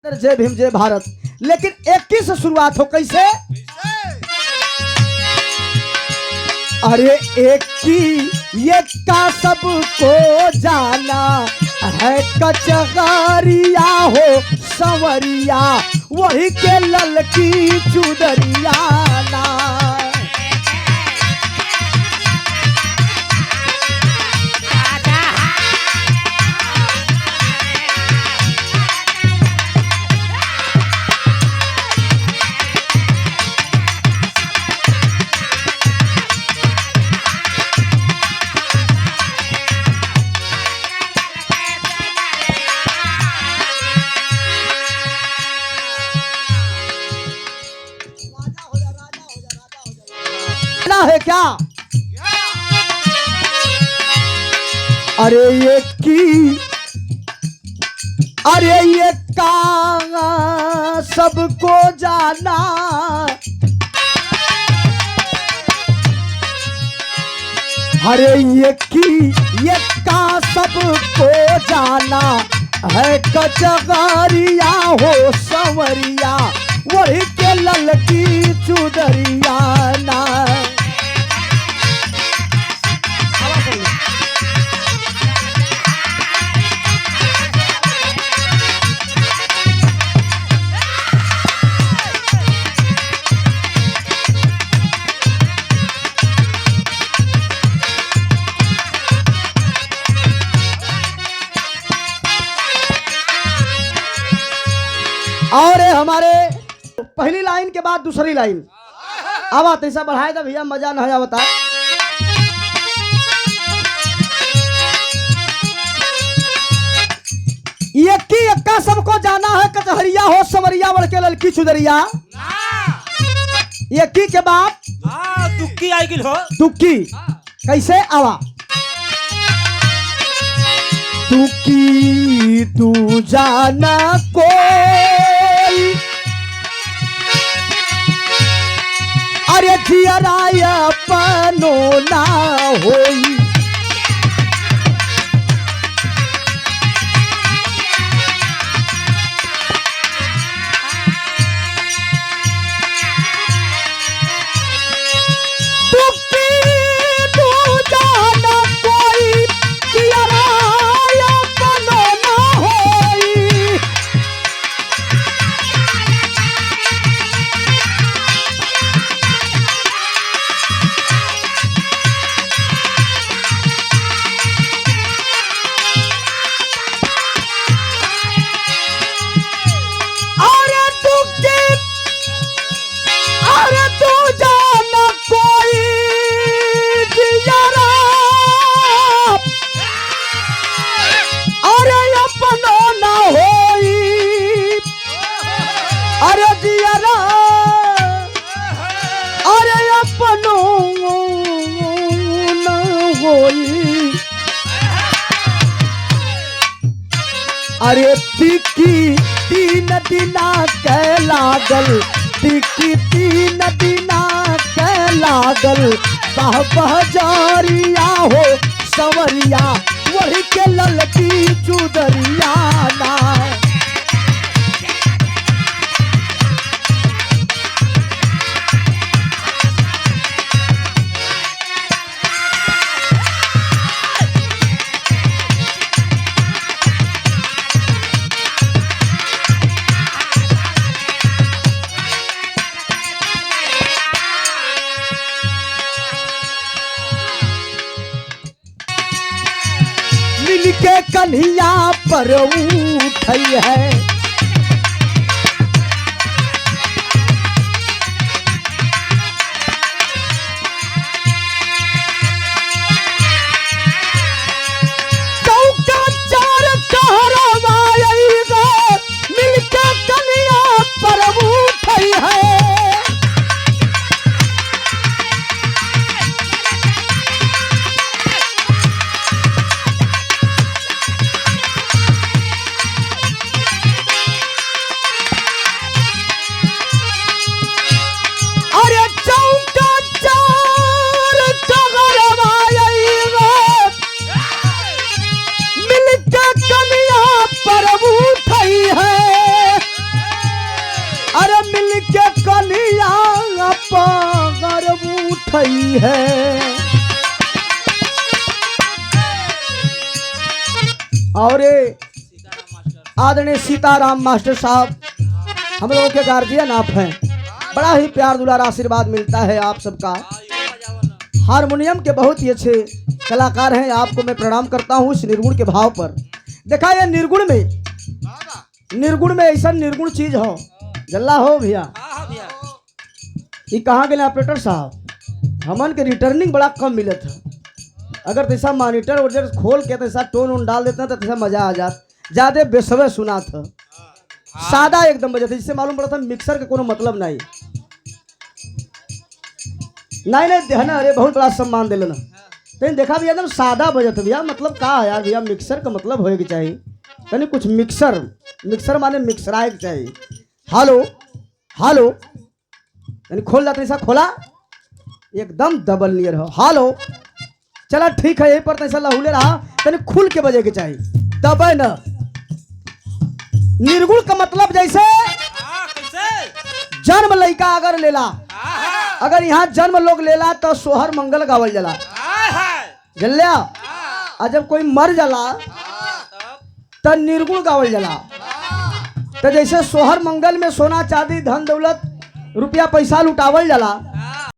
जय भीम जय भारत। लेकिन 21 से शुरुआत हो कैसे? अरे एक की ये का सबको जाना है, कचहरिया हो संवरिया वही के ललकी चुदरिया ना। है क्या? अरे ये की अरे ये का सबको जाना, अरे ये की ये का सबको जाना है, कचहरिया हो संवरिया वही के ललकी चुदरिया ना। और हमारे पहली लाइन के बाद दूसरी लाइन अब ऐसा बढ़ाए था भैया, मजा नहीं आवता। एक की एक्का सबको जाना है, कचहरिया हो संवरिया बढ़ के ललकी चुदरिया। एक की के बाद तुक्की आई गिल हो। तुक्की कैसे आवा? तुक्की तू जाना कोई, अरे जियराया पनो ना होई। अरे टिकी तीन दिना के लागल, टिकी तीन दिना के लागल, बहजारिया हो संवरिया वही के ललकी चुदरिया ना। के कन्हिया पर उठई है, चौका चार कहरवा आईगा, मिलके कन्हिया पर उठई है। थई है। और ये आदरणीय सीताराम मास्टर साहब हम लोगों के गार्जियन आप हैं, बड़ा ही प्यार दुलार आशीर्वाद मिलता है आप सबका। हारमोनियम के बहुत ही अच्छे कलाकार हैं, आपको मैं प्रणाम करता हूँ इस निर्गुण के भाव पर। देखा ये निर्गुण में ऐसा निर्गुण चीज हो जल्ला हो भैया। ये कहाँ गए ऑपरेटर साहब, हमन के रिटर्निंग बड़ा कम मिले था। अगर तैसा मॉनिटर वॉनिटर खोल के तैसा टोन वोन डाल देते तो तैसा मजा आ जात। ज्यादा बेसवे सुना था, सादा एकदम बजा था, जिससे मालूम पड़ा था मिक्सर का कोनो मतलब नहीं। है ना, अरे बहुत बड़ा सम्मान दिल ना। तो देखा भैया एकदम सादा बजत भैया, मतलब का है यार भैया, मिक्सर का मतलब होएगा चाहिए यानी कुछ मिक्सर माने मिक्सराए चाहिए। हालो यानी खोल जाते ऐसा खोला एकदम डबल नियर हो। हालो चला ठीक है, यही पर ऐसा लहूले रहा तनी खुल के बजे के चाहिए, दबे न। निर्गुण का मतलब जैसे जन्म लड़का अगर लेला, अगर यहाँ जन्म लोग लेला तो सोहर मंगल गावल जला जल्ला, और जब कोई मर जाला तो निर्गुण गावल जला। तो जैसे सोहर मंगल में सोना चांदी धन दौलत रुपया पैसा लुटावल जाला,